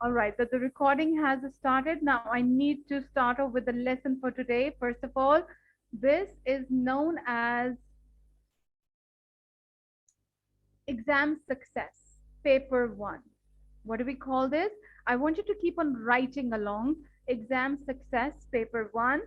All right, so the recording has started. Now I need to start off with the lesson for today. First of all, this is known as exam success, paper one. What do we call this? I want you to keep on writing along. Exam success, paper one.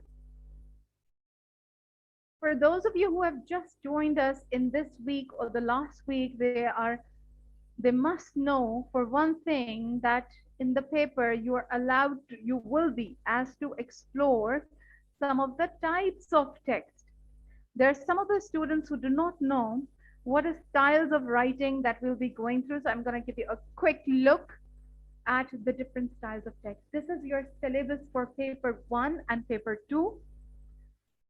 For those of you who have just joined us in this week or the last week, they must know for one thing that in the paper you are allowed to, you will be asked to explore some of the types of text. There are some of the students who do not know what are styles of writing that we'll be going through. So I'm going to give you a quick look at the different styles of text. This is your syllabus for paper one and paper two.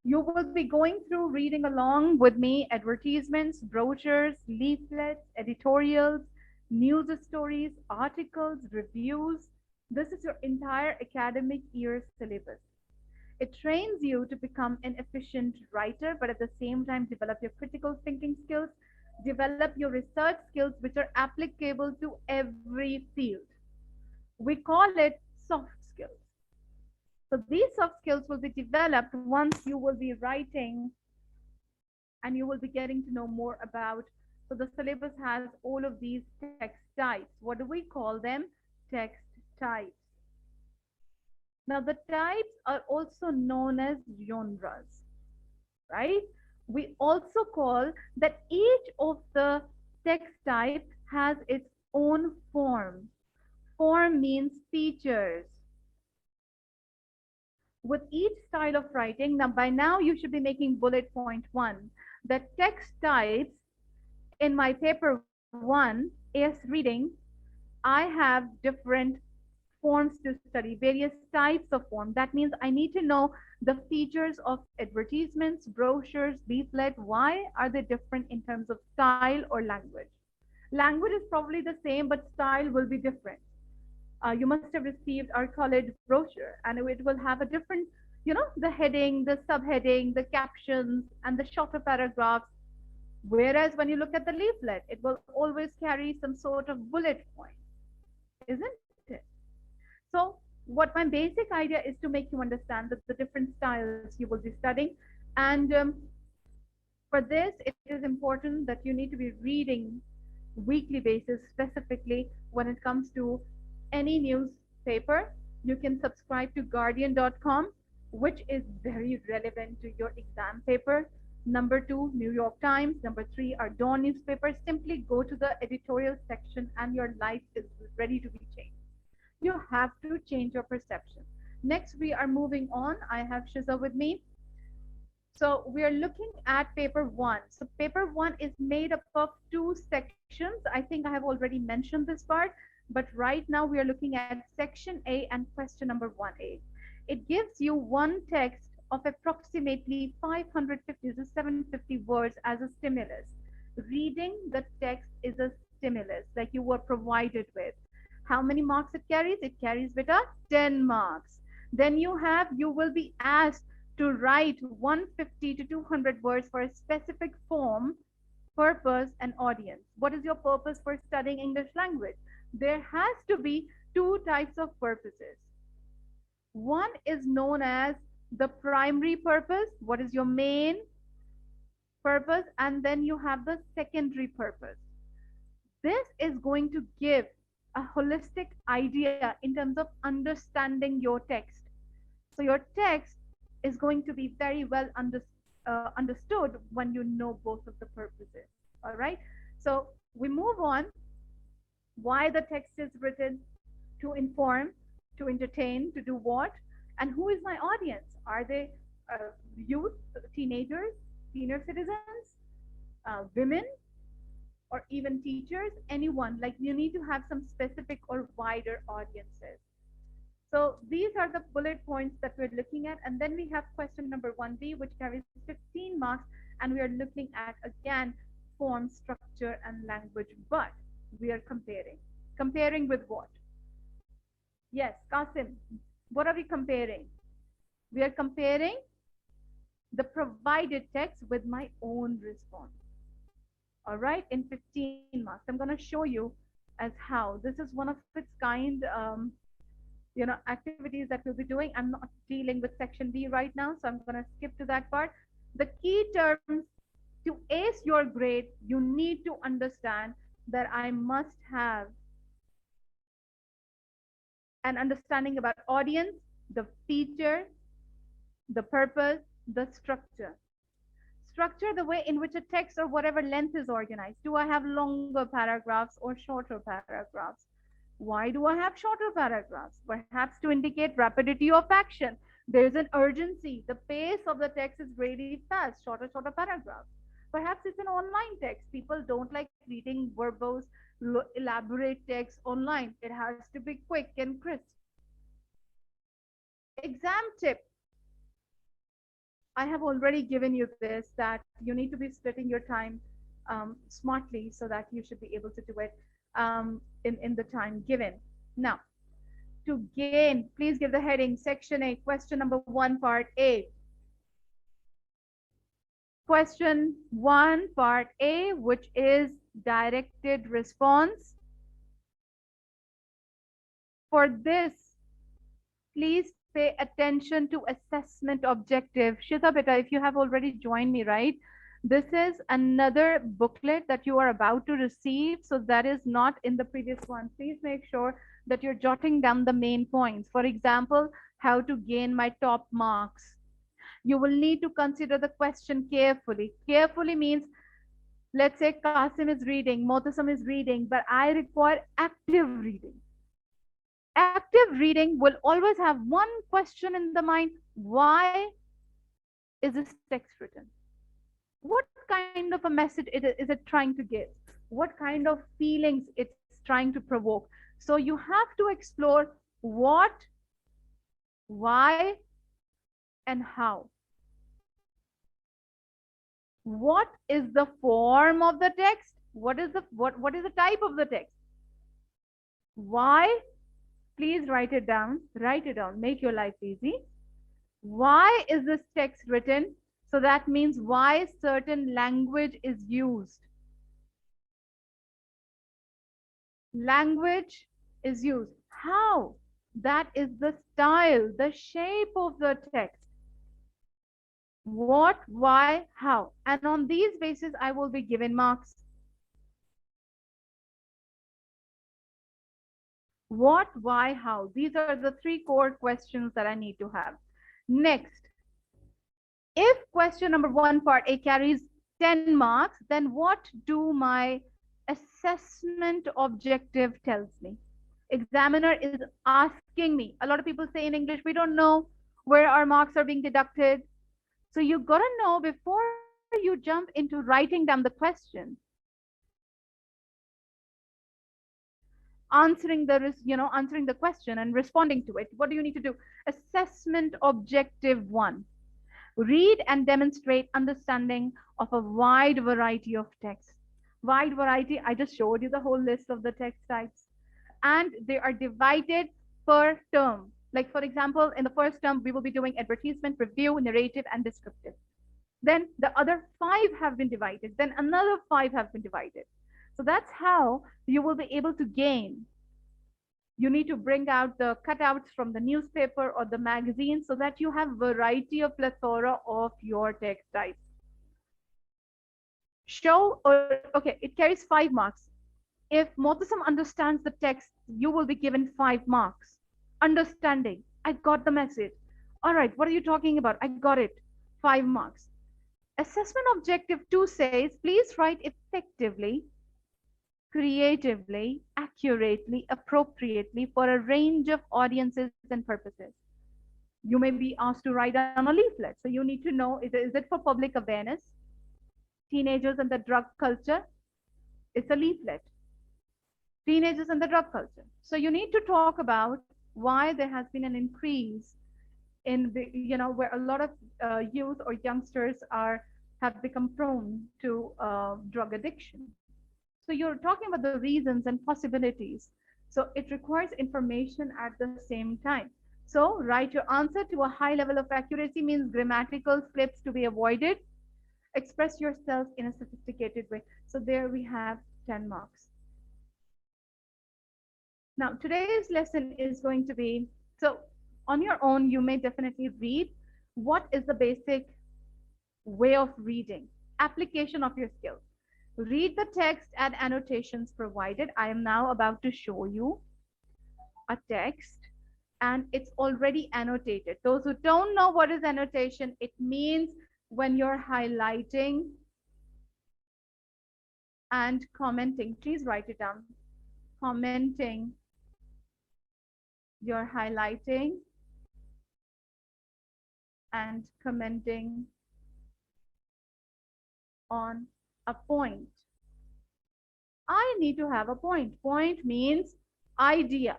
You will be going through reading along with me advertisements, brochures, leaflets, editorials, news stories, articles, reviews. This is your entire academic year syllabus. It trains you to become an efficient writer, but at the same time, develop your critical thinking skills, develop your research skills, which are applicable to every field. We call it soft skills. So these soft skills will be developed once you will be writing and you will be getting to know more about. So the syllabus has all of these text types. What do we call them? Text types. Now the types are also known as genres, right? We also call that each of the text type has its own form. Form means features. With each style of writing, now by now you should be making bullet point one. The text types in my paper one, AS reading, I have different forms to study, various types of form. That means I need to know the features of advertisements, brochures, leaflet. Why are they different in terms of style or language? Language is probably the same, but style will be different. You must have received our college brochure, and it will have a different, the heading, the subheading, the captions, and the shorter paragraphs. Whereas when you look at the leaflet, it will always carry some sort of bullet point, isn't it? So what my basic idea is to make you understand that the different styles you will be studying. And for this, it is important that you need to be reading weekly basis, specifically when it comes to any newspaper. You can subscribe to guardian.com, which is very relevant to your exam paper. Number two, New York Times. Number three, our Dawn newspaper. Simply go to the editorial section and your life is ready to be changed. You have to change your perception. Next, we are moving on. I have Shiza with me. So we are looking at paper one. So paper one is made up of two sections. I think I have already mentioned this part, but right now we are looking at section A and question number 1A. It gives you one text of approximately 550 to 750 words as a stimulus. Reading the text is a stimulus like you were provided with. How many marks it carries? It carries with a 10 marks. Then you will be asked to write 150 to 200 words for a specific form, purpose, and audience. What is your purpose for studying English language? There has to be two types of purposes. One is known as the primary purpose. What is your main purpose? And then you have the secondary purpose. This is going to give a holistic idea in terms of understanding your text. So your text is going to be very well understood when you know both of the purposes. All right. So we move on. Why the text is written: to inform, to entertain, to do what, and who is my audience? Are they youth, teenagers, senior citizens, women, or even teachers? Anyone? Like you need to have some specific or wider audiences. So these are the bullet points that we're looking at. And then we have question number 1B, which carries 15 marks. And we are looking at, again, form, structure, and language. But we are comparing. Comparing with what? Yes, Qasim, what are we comparing? We are comparing the provided text with my own response. All right, in 15 marks. I'm going to show you as how. This is one of its kind, activities that we'll be doing. I'm not dealing with section B right now, so I'm going to skip to that part. The key terms to ace your grade, you need to understand that I must have an understanding about audience, the feature, the purpose, the structure. Structure, the way in which a text or whatever length is organized. Do I have longer paragraphs or shorter paragraphs? Why do I have shorter paragraphs? Perhaps to indicate rapidity of action. There's an urgency. The pace of the text is really fast, shorter paragraphs. Perhaps it's an online text. People don't like reading verbose, elaborate text online. It has to be quick and crisp. Exam tip. I have already given you this, that you need to be splitting your time smartly so that you should be able to do it in the time given. Now, to gain, please give the heading section A, question number 1, part A. Question 1, part A, which is directed response. For this, please pay attention to assessment objective. Shita beta, if you have already joined me, right? This is another booklet that you are about to receive. So that is not in the previous one. Please make sure that you're jotting down the main points. For example, how to gain my top marks. You will need to consider the question carefully. Carefully means, let's say Qasim is reading, Motasam is reading, but I require active reading. Active reading will always have one question in the mind: why is this text written? What kind of a message is it trying to give? What kind of feelings it's trying to provoke? So you have to explore what, why, and how. What is the form of the text? What is the type of the text? Why? Please write it down. Write it down. Make your life easy. Why is this text written? So that means why certain language is used. Language is used. How? That is the style, the shape of the text. What, why, how. And on these basis, I will be given marks. What, why, how. These are the 3 core questions that I need to have. Next, if question number 1, part A carries 10 marks, then what do my assessment objective tells me? Examiner is asking me. A lot of people say in English, we don't know where our marks are being deducted. So you gotta know before you jump into writing down the question, answering the question and responding to it. What do you need to do? Assessment objective 1. Read and demonstrate understanding of a wide variety of text. Wide variety, I just showed you the whole list of the text types. And they are divided per term. Like for example, in the first term, we will be doing advertisement, review, narrative, and descriptive. Then the other 5 have been divided. Then another 5 have been divided. So that's how you will be able to gain. You need to bring out the cutouts from the newspaper or the magazine so that you have variety of plethora of your text types. Show, or okay, it carries 5 marks. If Motasam understands the text, you will be given 5 marks. Understanding, I got the message. All right, what are you talking about? I got it. 5 marks. Assessment objective 2 says, please write effectively, creatively, accurately, appropriately for a range of audiences and purposes. You may be asked to write on a leaflet. So you need to know, is it for public awareness? Teenagers and the drug culture? It's a leaflet. Teenagers and the drug culture. So you need to talk about why there has been an increase in where a lot of youth or youngsters have become prone to drug addiction. So you're talking about the reasons and possibilities. So it requires information at the same time. So write your answer to a high level of accuracy means grammatical slips to be avoided. Express yourself in a sophisticated way. So there we have 10 marks. Now, today's lesson is going to be, so on your own, you may definitely read what is the basic way of reading, application of your skills. Read the text and annotations provided. I am now about to show you a text and it's already annotated. Those who don't know what is annotation, it means when you're highlighting and commenting, please write it down. Commenting, you're highlighting and commenting on a point. I need to have a point. Point means idea.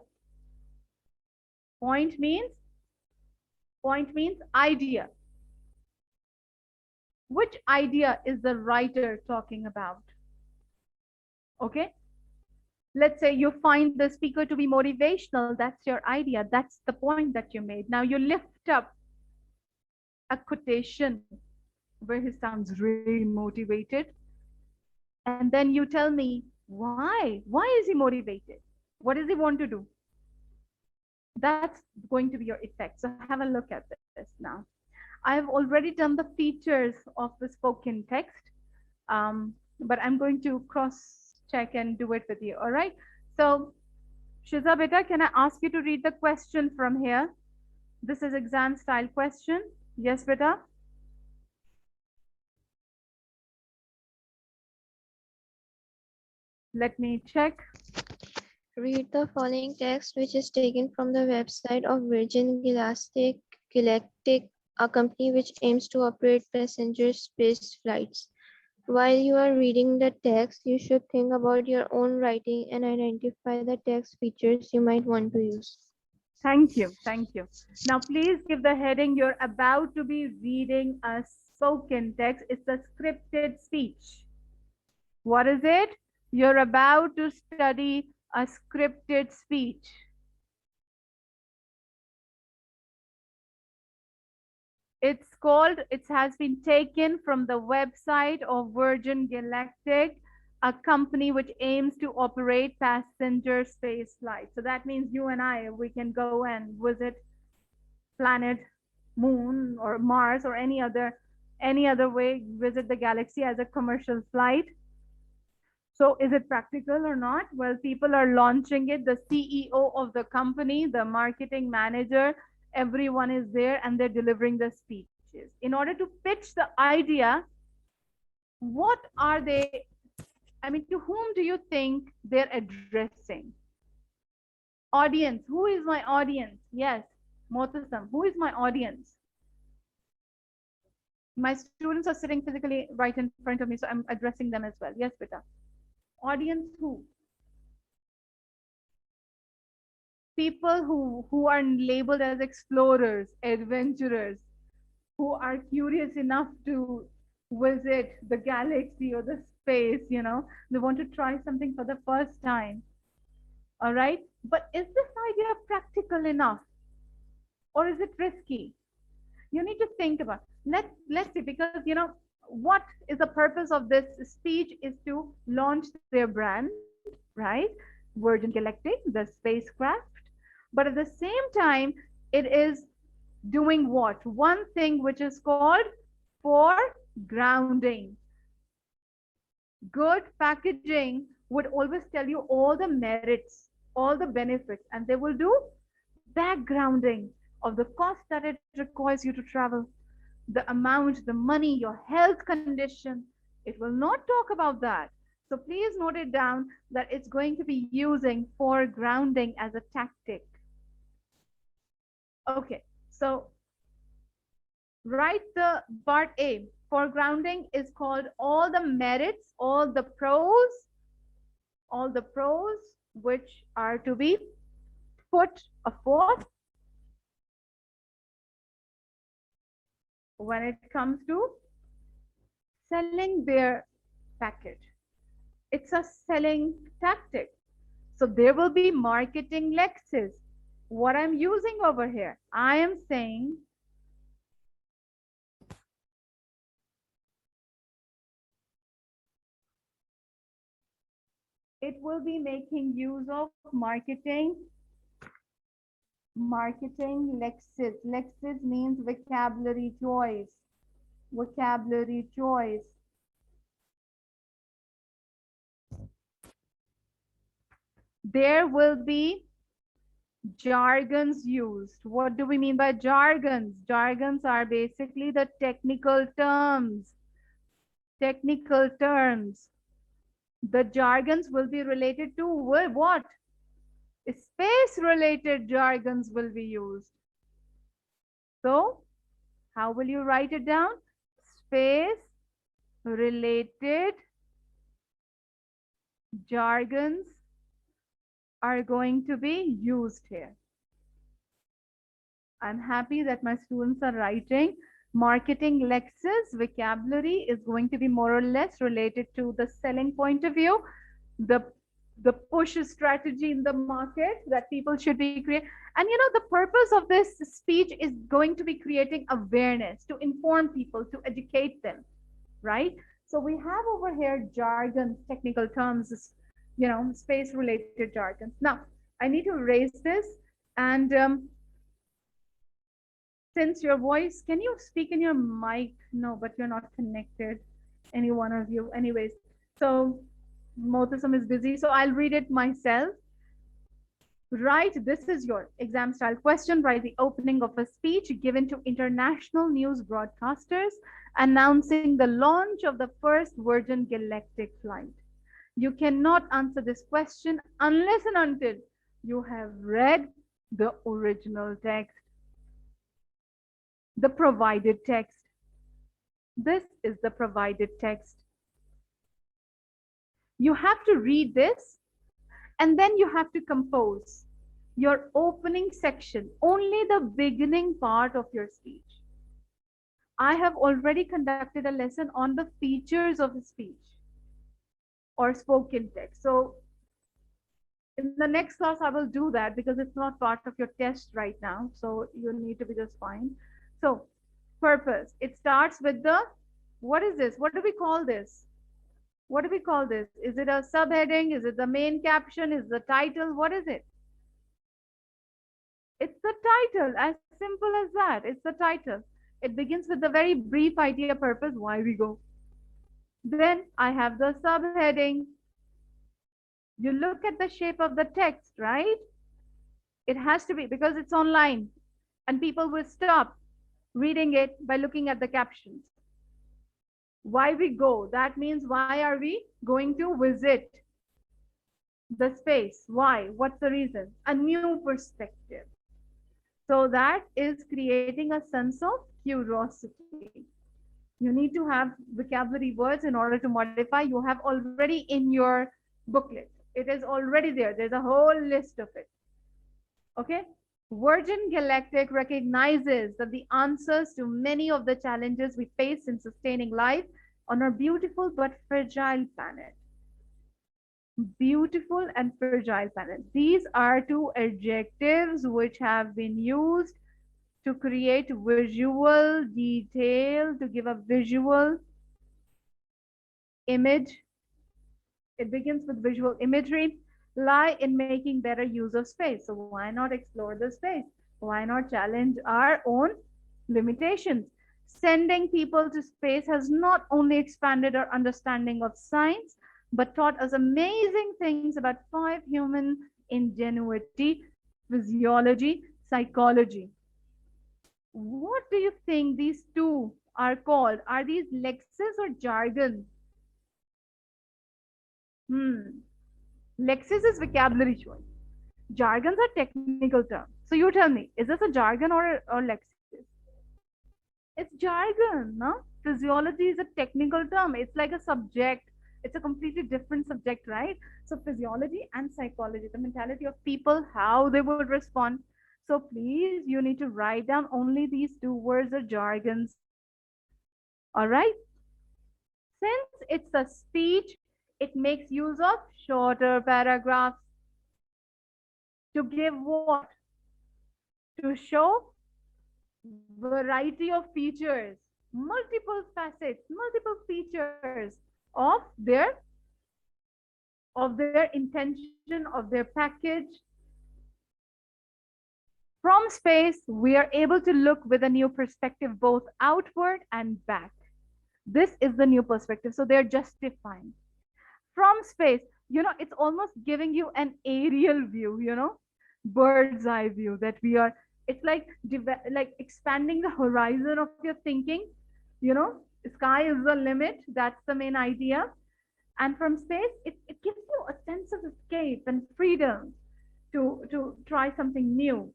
Point means idea. Which idea is the writer talking about? Okay. Let's say you find the speaker to be motivational. That's your idea. That's the point that you made. Now you lift up a quotation where he sounds really motivated. And then you tell me why? Why is he motivated? What does he want to do? That's going to be your effect. So have a look at this now. I've already done the features of the spoken text, but I'm going to cross check and do it with you. All right. So Shiza beta, can I ask you to read the question from here? This is exam style question. Yes, beta. Let me check. Read the following text, which is taken from the website of Virgin Galactic, a company which aims to operate passenger space flights. While you are reading the text, you should think about your own writing and identify the text features you might want to use. Thank you. Thank you. Now, please give the heading. You're about to be reading a spoken text. It's a scripted speech. What is it? You're about to study a scripted speech. It's called, it has been taken from the website of Virgin Galactic, a company which aims to operate passenger space flights. So that means you and I, we can go and visit planet Moon or Mars or any other way, visit the galaxy as a commercial flight. So is it practical or not? Well, people are launching it. The CEO of the company, the marketing manager, everyone is there and they're delivering the speeches. In order to pitch the idea, what are they, I mean, to whom do you think they're addressing? Audience. Who is my audience? Yes, Motasam. Who is my audience? My students are sitting physically right in front of me, so I'm addressing them as well. Yes, beta. Audience who? People who are labeled as explorers, adventurers, who are curious enough to visit the galaxy or the space, you know, they want to try something for the first time. All right. But is this idea practical enough or is it risky? You need to think about. Let's see, because you know what is the purpose of this speech is to launch their brand, right? Virgin Galactic, the spacecraft. But at the same time, it is doing what? One thing which is called for grounding. Good packaging would always tell you all the merits, all the benefits, and they will do backgrounding of the cost that it requires you to travel, the amount, the money, your health condition. It will not talk about that. So please note it down that it's going to be using for grounding as a tactic. Okay, so write the part A. For grounding is called all the merits, all the pros which are to be put forth when it comes to selling their package. It's a selling tactic. So there will be marketing lexes. What I'm using over here, I am saying It will be making use of marketing lexis. Lexis means vocabulary choice. Vocabulary choice. There will be jargons used. What do we mean by jargons? Jargons are basically the technical terms. Technical terms. The jargons will be related to what? Space related jargons will be used. So, how will you write it down? Space related jargons are going to be used here. I'm happy that my students are writing. Marketing lexis vocabulary is going to be more or less related to the selling point of view, the the push strategy in the market that people should be creating. And the purpose of this speech is going to be creating awareness, to inform people, to educate them, right? So we have over here jargons, technical terms, space related jargons. Now, I need to erase this. And since your voice, can you speak in your mic? No, but you're not connected, any one of you. Anyways, so Motasam is busy, so I'll read it myself. Write, this is your exam style question. Write the opening of a speech given to international news broadcasters announcing the launch of the first Virgin Galactic flight. You cannot answer this question unless and until you have read the original text, the provided text. This is the provided text. You have to read this, and then you have to compose your opening section, only the beginning part of your speech. I have already conducted a lesson on the features of a speech or spoken text. So in the next class, I will do that because it's not part of your test right now. So you need to be just fine. So purpose, it starts with the, what is this? What do we call this? What do we call this? Is it a subheading? Is it the main caption? Is the title? What is it? It's the title, as simple as that. It's the title. It begins with the very brief idea, purpose, why we go. Then I have the subheading. You look at the shape of the text, right? It has to be, because it's online and people will stop reading it by looking at the captions. Why we go, that means why are we going to visit the space? Why? What's the reason? A new perspective. So that is creating a sense of curiosity. You need to have vocabulary words in order to modify. You have already in your booklet. It is already there. There's a whole list of it. Okay? Virgin Galactic recognizes that the answers to many of the challenges we face in sustaining life on our beautiful but fragile planet. Beautiful and fragile planet. These are two adjectives which have been used to create visual detail, to give a visual image. It begins with visual imagery, lie in making better use of space. So why not explore the space? Why not challenge our own limitations? Sending people to space has not only expanded our understanding of science, but taught us amazing things about five human ingenuity, physiology, psychology. What do you think these two are called? Are these lexis or jargon? Lexis is vocabulary choice. Jargons are technical terms. So you tell me, is this a jargon or lexis? It's jargon, no? Physiology is a technical term. It's like a subject. It's a completely different subject, right? So physiology and psychology, the mentality of people, how they would respond. So please, you need to write down only these two words or jargons. All right? Since it's a speech, it makes use of shorter paragraphs to give what? To show variety of features, multiple facets, multiple features of their of their intention, of their package. From space, we are able to look with a new perspective, both outward and back. This is the new perspective. So they're justifying. From space, it's almost giving you an aerial view, bird's eye view that we are, it's like expanding the horizon of your thinking, you know, sky is the limit. That's the main idea. And from space, it gives you a sense of escape and freedom to try something new.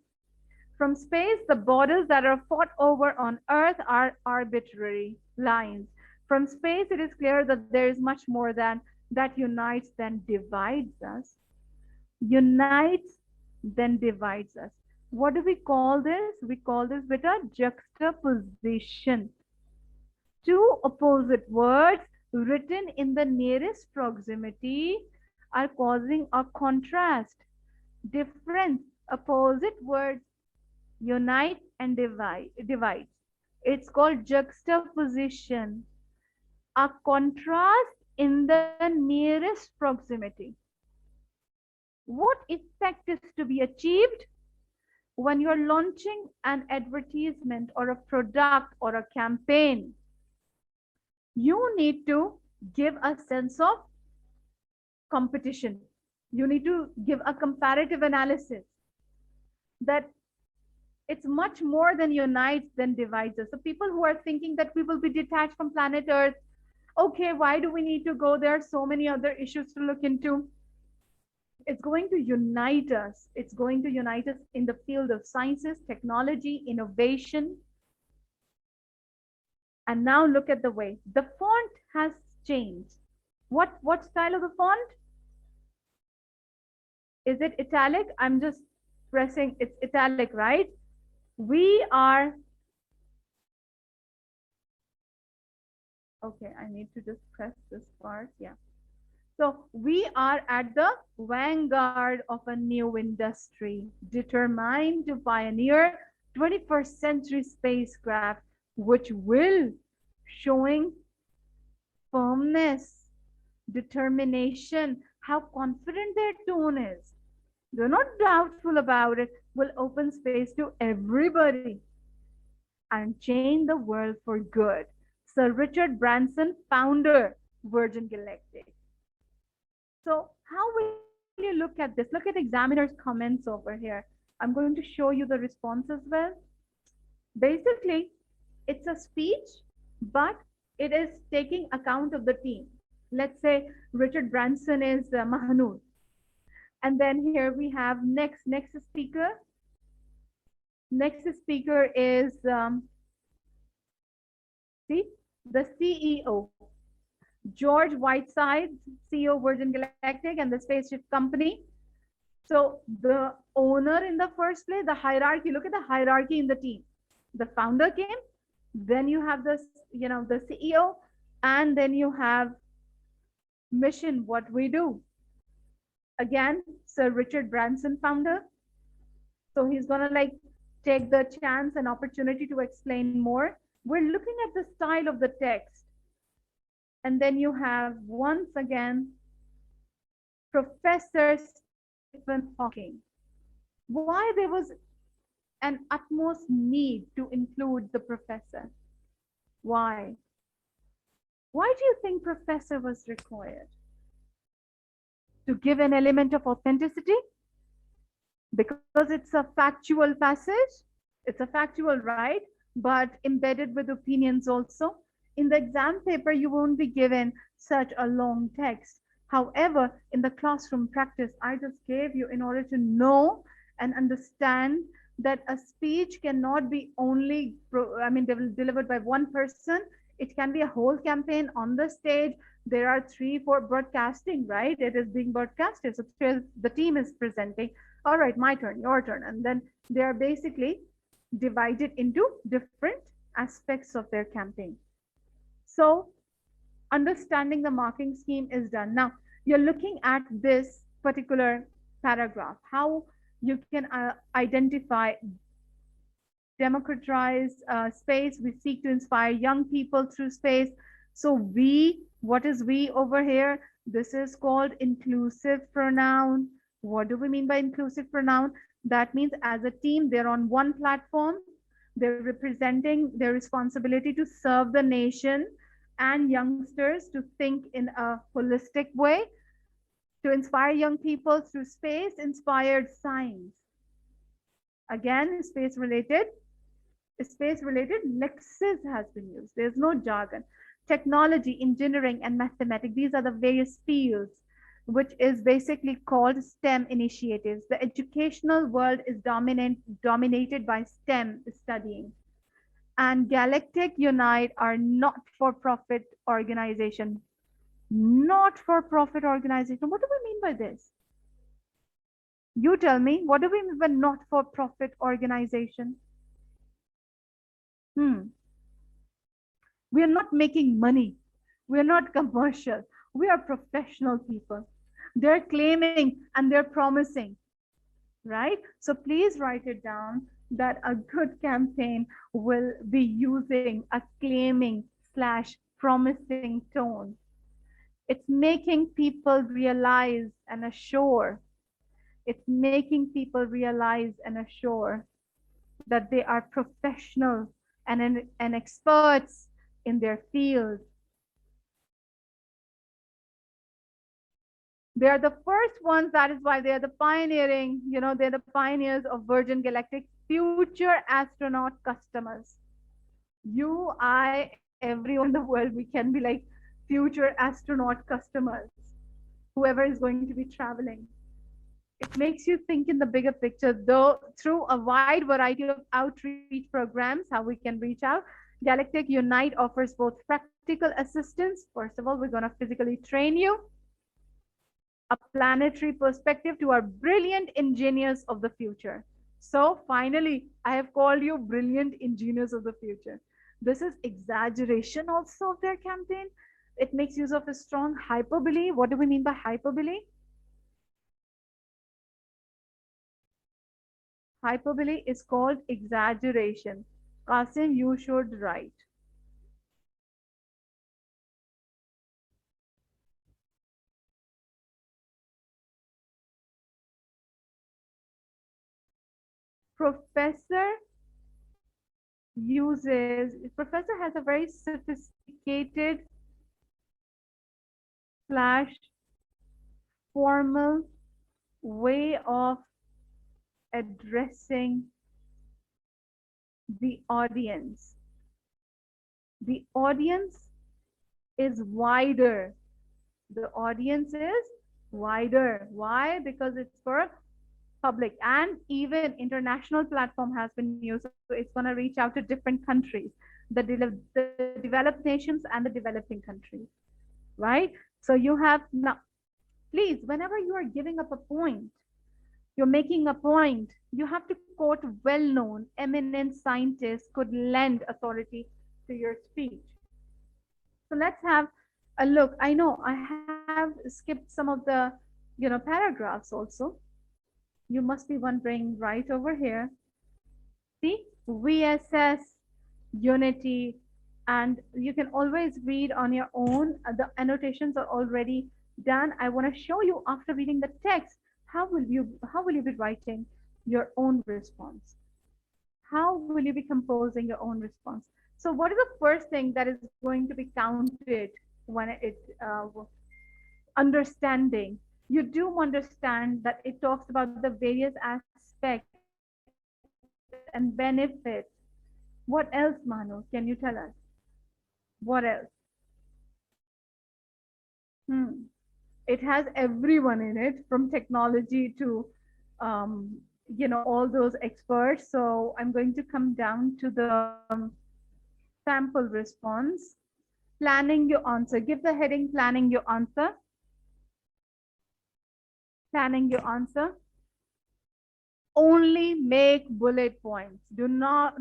From space, the borders that are fought over on Earth are arbitrary lines. From space, it is clear that there is much more than that unites than divides us. Unites than divides us. What do we call this? We call this with a juxtaposition. Two opposite words written in the nearest proximity are causing a contrast, difference. Opposite words unite and divide. It's called juxtaposition, a contrast in the nearest proximity. What effect is to be achieved when you're launching an advertisement or a product or a campaign? You need to give a sense of competition. You need to give a comparative analysis that it's much more than unites than divides us. So people who are thinking that we will be detached from planet Earth, okay, why do we need to go? There are so many other issues to look into. It's going to unite us. It's going to unite us in the field of sciences, technology, innovation. And now look at the way the font has changed. What style of the font? Is it italic? I'm just pressing, it's italic, right? We are, okay, I need to just press this part. Yeah. So we are at the vanguard of a new industry, determined to pioneer 21st century spacecraft, which will showing firmness, determination, how confident their tone is. They're not doubtful about it, will open space to everybody and change the world for good. Sir Richard Branson, founder, Virgin Galactic. So how will you look at this? Look at examiner's comments over here. I'm going to show you the response as well. Basically, it's a speech, but it is taking account of the team. Let's say Richard Branson is Mahanur. And then here we have next speaker. Next speaker is, see, the CEO. George Whiteside, CEO Virgin Galactic and the spaceship company. So the owner in the first place, the hierarchy, look at the hierarchy in the team. The founder came, then you have this, the CEO, and then you have mission, what we do. Again, Sir Richard Branson, founder. So he's gonna like take the chance and opportunity to explain more. We're looking at the style of the text. And then you have, once again, Professor Stephen Hawking. Why there was an utmost need to include the professor? Why? Why do you think professor was required? To give an element of authenticity? Because it's a factual passage. It's a factual, right? But embedded with opinions also. In the exam paper, you won't be given such a long text. However, in the classroom practice, I just gave you in order to know and understand that a speech cannot be only, delivered by one person. It can be a whole campaign on the stage. There are 3-4 broadcasting, right? It is being broadcasted. So the team is presenting. All right, my turn, your turn. And then they are basically divided into different aspects of their campaign. So understanding the marking scheme is done. Now, you're looking at this particular paragraph, how you can identify democratized space. We seek to inspire young people through space. So we, what is we over here? This is called inclusive pronoun. What do we mean by inclusive pronoun? That means as a team, they're on one platform. They're representing their responsibility to serve the nation and youngsters to think in a holistic way, to inspire young people through space inspired science. Again, space related lexis has been used. There's no jargon. Technology, engineering, and mathematics, these are the various fields which is basically called STEM initiatives. The educational world is dominated by STEM studying. And Galactic Unite are not-for-profit organization. Not-for-profit organization. What do we mean by this? You tell me, what do we mean by not-for-profit organization? Hmm. We are not making money. We are not commercial. We are professional people. They're claiming and they're promising, right? So please write it down that a good campaign will be using a claiming slash promising tone. It's making people realize and assure. It's making people realize and assure that they are professional and experts in their field. They are the first ones, that is why they are the pioneering, they're the pioneers of Virgin Galactic future astronaut customers. You, I, everyone in the world, we can be like future astronaut customers, whoever is going to be traveling. It makes you think in the bigger picture, though, through a wide variety of outreach programs, how we can reach out. Galactic Unite offers both practical assistance. First of all, we're going to physically train you, a planetary perspective to our brilliant engineers of the future. So finally, I have called you brilliant engineers of the future. This is exaggeration also of their campaign. It makes use of a strong hyperbole. What do we mean by hyperbole? Hyperbole is called exaggeration. Qasim, you should write. Professor Professor has a very sophisticated slash formal way of addressing the audience. The audience is wider. The audience is wider. Why? Because it's for public, and even international platform has been used. So it's going to reach out to different countries, the developed nations and the developing countries, right? So you have now, please, whenever you are giving up a point, you're making a point, you have to quote well-known, eminent scientists could lend authority to your speech. So let's have a look. I know I have skipped some of the, paragraphs also. You must be wondering right over here. See, we assess unity, and you can always read on your own. The annotations are already done. I want to show you after reading the text, how will you be writing your own response? How will you be composing your own response? So what is the first thing that is going to be counted when understanding? You do understand that it talks about the various aspects and benefits. What else, Manu? Can you tell us? What else? Hmm. It has everyone in it, from technology to, all those experts. So I'm going to come down to the sample response. Planning your answer. Give the heading planning your answer. Planning your answer. Only make bullet points. Do not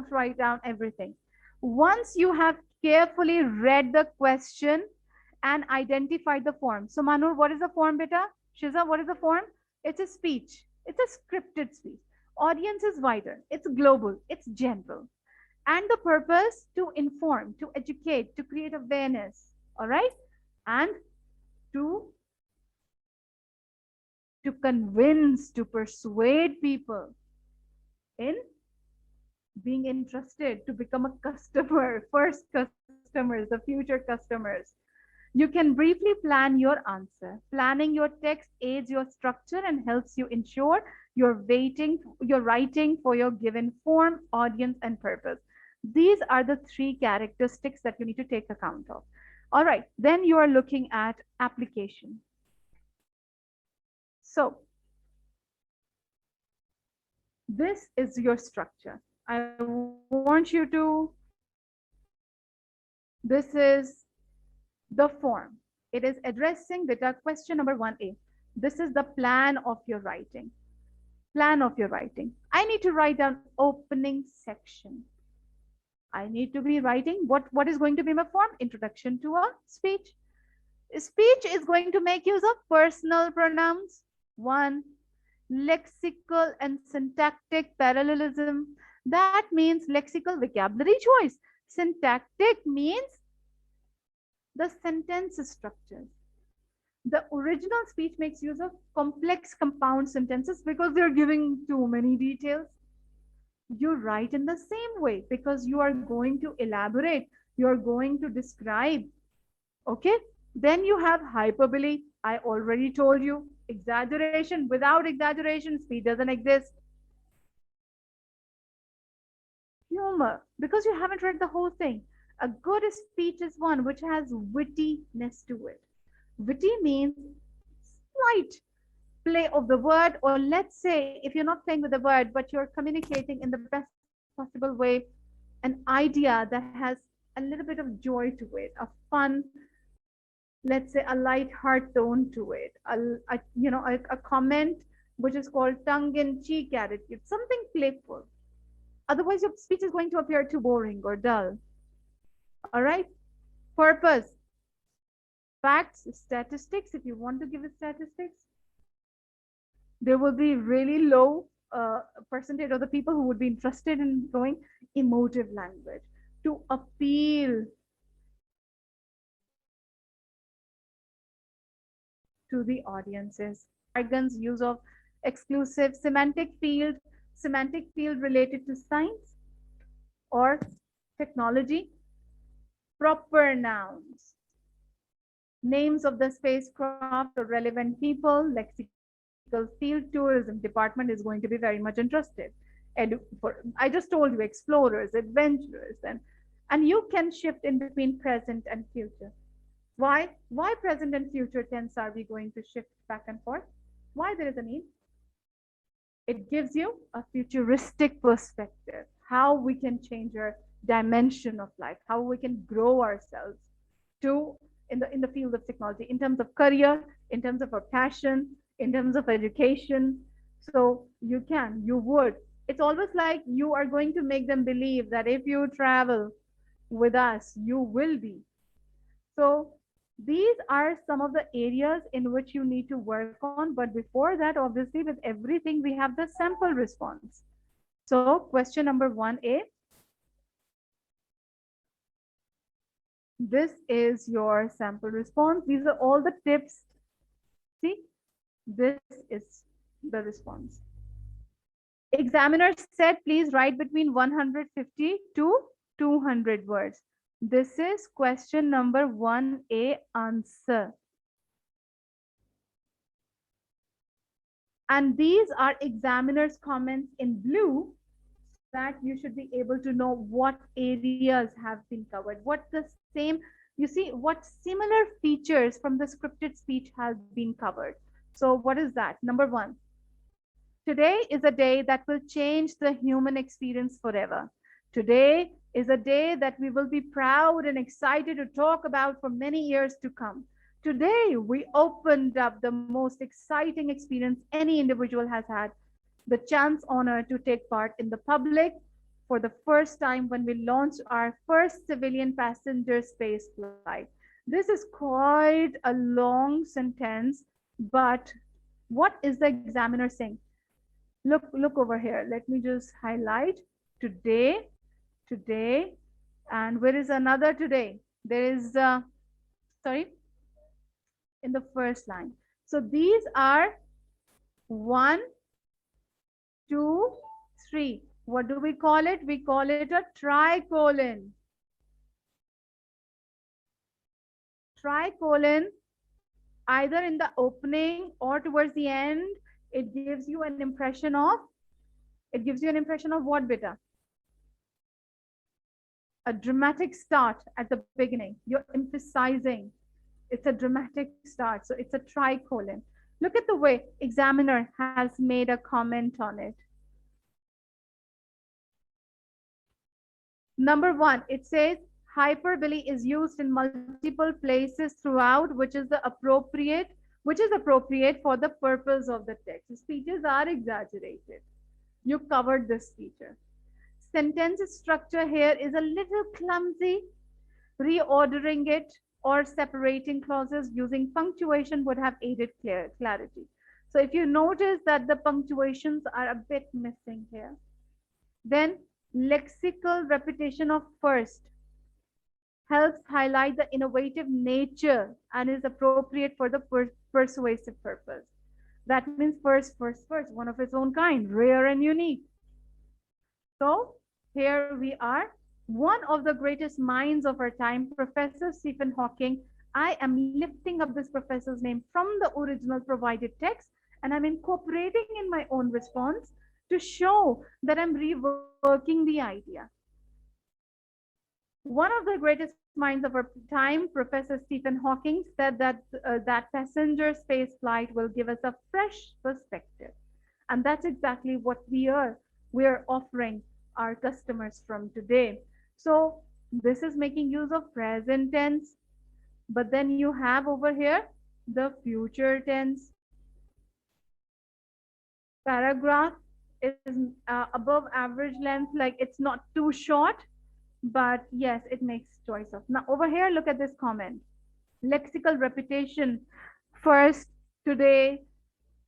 write down everything. Once you have carefully read the question and identified the form. So Manur, what is the form, beta? Shiza, what is the form? It's a speech. It's a scripted speech. Audience is wider. It's global. It's general. And the purpose to inform, to educate, to create awareness. All right? And to convince, to persuade people in being interested to become a customer, first customers, the future customers. You can briefly plan your answer. Planning your text aids your structure and helps you ensure you're writing for your given form, audience, and purpose. These are the three characteristics that you need to take account of. All right, then you are looking at application. So this is your structure. I want you to, this is the form. It is addressing the question number 1A. This is the plan of your writing. Plan of your writing. I need to write down opening section. I need to be writing what is going to be my form? Introduction to a speech. Speech is going to make use of personal pronouns. One, lexical and syntactic parallelism. That means lexical vocabulary choice. Syntactic means the sentence structures. The original speech makes use of complex compound sentences because they're giving too many details. You write in the same way because you are going to elaborate, you're going to describe. Okay? Then you have hyperbole. I already told you. Exaggeration. Without exaggeration, speech doesn't exist. Humor, because you haven't read the whole thing. A good speech is one which has wittiness to it. Witty means slight play of the word, or let's say if you're not playing with the word, but you're communicating in the best possible way, an idea that has a little bit of joy to it, a fun, let's say a light heart tone to it, a comment which is called tongue-in-cheek attitude, something playful. Otherwise, your speech is going to appear too boring or dull. All right. Purpose. Facts, statistics. If you want to give statistics, there will be really low percentage of the people who would be interested in knowing emotive language to appeal to the audiences. Jargon's use of exclusive semantic field related to science or technology. Proper nouns, names of the spacecraft or relevant people. Lexical field tourism department is going to be very much interested. And I just told you, explorers, adventurers, and you can shift in between present and future. Why present and future tense are we going to shift back and forth? Why there is a need? It gives you a futuristic perspective, how we can change our dimension of life, how we can grow ourselves to in the field of technology, in terms of career, in terms of our passion, in terms of education. So you would. It's always like you are going to make them believe that if you travel with us, you will be. So these are some of the areas in which you need to work on. But before that, obviously, with everything, we have the sample response. So question number 1A. This is your sample response. These are all the tips. See, this is the response. Examiner said, please write between 150 to 200 words. This is question number 1A answer. And these are examiner's comments in blue, so that you should be able to know what areas have been covered, what the same, you see, what similar features from the scripted speech has been covered. So what is that? Number 1, today is a day that will change the human experience forever. Today is a day that we will be proud and excited to talk about for many years to come. Today, we opened up the most exciting experience any individual has had, the chance honor to take part in the public for the first time when we launched our first civilian passenger space flight. This is quite a long sentence, but what is the examiner saying? Look over here. Let me just highlight today, and where is another today? There is, sorry, in the first line. So these are 1, 2, 3. What do we call it? We call it a tricolon. Tricolon, either in the opening or towards the end, it gives you an impression of, what, beta? A dramatic start at the beginning. You're emphasizing. It's a dramatic start. So it's a tricolon. Look at the way examiner has made a comment on it. Number 1, it says hyperbole is used in multiple places throughout, which is appropriate for the purpose of the text. The speeches are exaggerated. You covered this feature. Sentence structure here is a little clumsy. Reordering it or separating clauses using punctuation would have aided clarity. So if you notice that the punctuations are a bit missing here, then lexical repetition of first helps highlight the innovative nature and is appropriate for the persuasive purpose. That means first, one of its own kind, rare and unique. So here we are. One of the greatest minds of our time, Professor Stephen Hawking. I am lifting up this professor's name from the original provided text, and I'm incorporating in my own response to show that I'm reworking the idea. One of the greatest minds of our time, Professor Stephen Hawking, said that that passenger space flight will give us a fresh perspective. And that's exactly what we're offering our customers from today. So this is making use of present tense, but then you have over here the future tense. Paragraph is above average length, like it's not too short, but yes, it makes choice of. Now over here, look at this comment. Lexical repetition, first, today,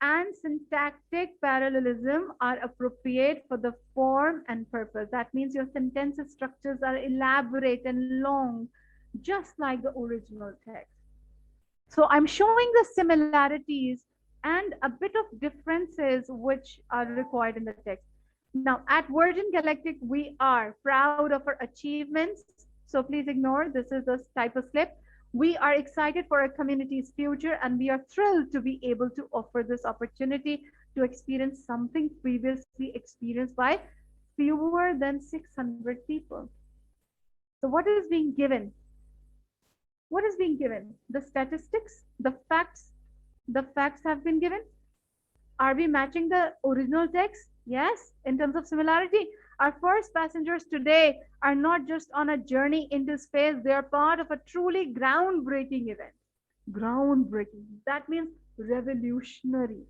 and syntactic parallelism are appropriate for the form and purpose. That means your sentence structures are elaborate and long, just like the original text. So I'm showing the similarities and a bit of differences which are required in the text. Now, at Virgin Galactic, we are proud of our achievements. So please ignore, this is a type of slip. We are excited for our community's future, and we are thrilled to be able to offer this opportunity to experience something previously experienced by fewer than 600 people. So what is being given? What is being given? The statistics, the facts. The facts have been given. Are we matching the original text? Yes, in terms of similarity. Our first passengers today are not just on a journey into space, they are part of a truly groundbreaking event. Groundbreaking. That means revolutionary.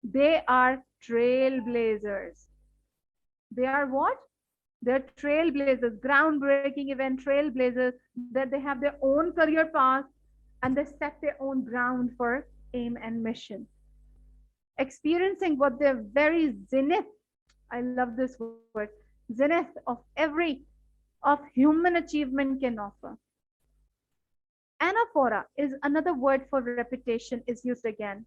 They are trailblazers. They are what? They're trailblazers, groundbreaking event trailblazers, that they have their own career path and they set their own ground for aim and mission. Experiencing what their very zenith, I love this word, zenith of human achievement can offer. Anaphora is another word for repetition, is used again.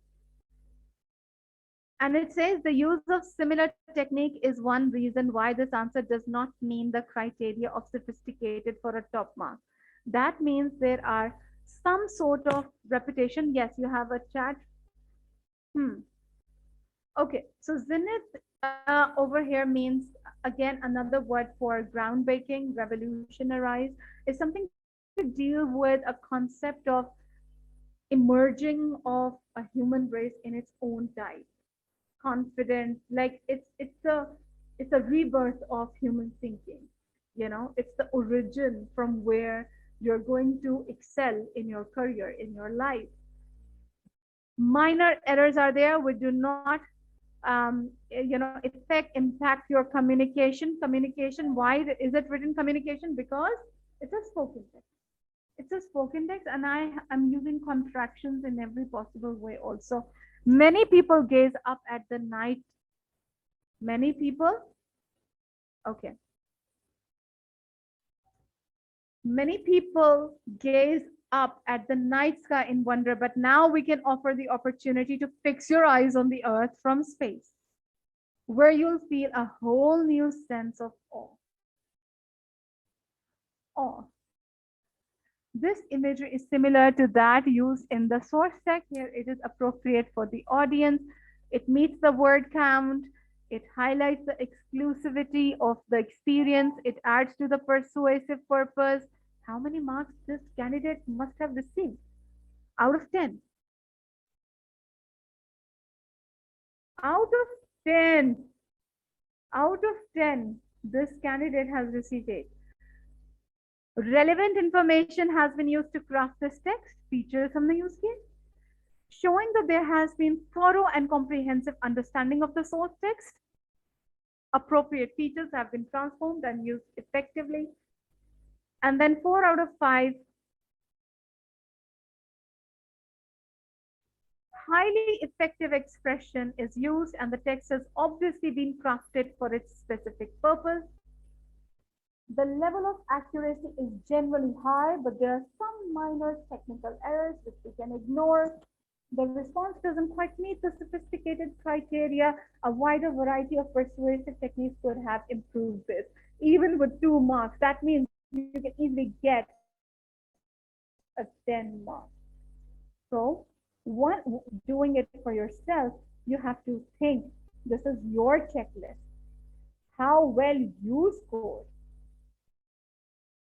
And it says the use of similar technique is one reason why this answer does not mean the criteria of sophisticated for a top mark. That means there are some sort of repetition. Yes, you have a chat. Okay, so zenith over here means, again, another word for groundbreaking, revolutionize, is something to deal with a concept of emerging of a human race in its own type. Confident, like it's a rebirth of human thinking. It's the origin from where you're going to excel in your career, in your life. Minor errors are there. We do not impact your communication. Why is it written communication? Because it's a spoken text. It's a spoken text, and I am using contractions in every possible way also. Many people gaze up at the night. Many people, okay. Many people gaze up at the night sky in wonder, but now we can offer the opportunity to fix your eyes on the earth from space, where you'll feel a whole new sense of awe. Awe. This imagery is similar to that used in the source text. Here it is appropriate for the audience. It meets the word count. It highlights the exclusivity of the experience. It adds to the persuasive purpose. How many marks this candidate must have received? Out of 10. Out of 10. Out of 10, this candidate has received 8. Relevant information has been used to craft this text, features from the use case, showing that there has been thorough and comprehensive understanding of the source text. Appropriate features have been transformed and used effectively. And then 4 out of 5. Highly effective expression is used and the text has obviously been crafted for its specific purpose. The level of accuracy is generally high, but there are some minor technical errors which we can ignore. The response doesn't quite meet the sophisticated criteria. A wider variety of persuasive techniques could have improved this. Even with 2 marks, that means you can easily get a 10 marks. So, doing it for yourself, you have to think, this is your checklist. How well you scored.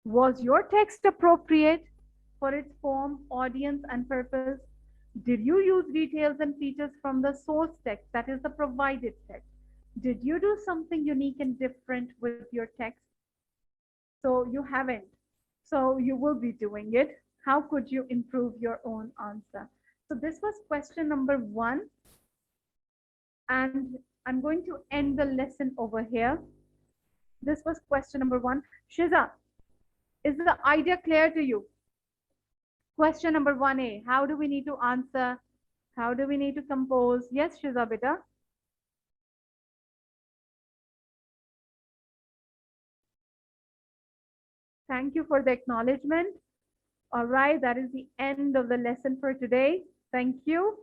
Was your text appropriate for its form, audience, and purpose? Did you use details and features from the source text, that is the provided text? Did you do something unique and different with your text? So you haven't. So you will be doing it. How could you improve your own answer? So this was question number 1. And I'm going to end the lesson over here. This was question number 1. Shiza, is the idea clear to you? Question number 1A, how do we need to answer? How do we need to compose? Yes, Shiza beta. Thank you for the acknowledgement. All right, that is the end of the lesson for today. Thank you.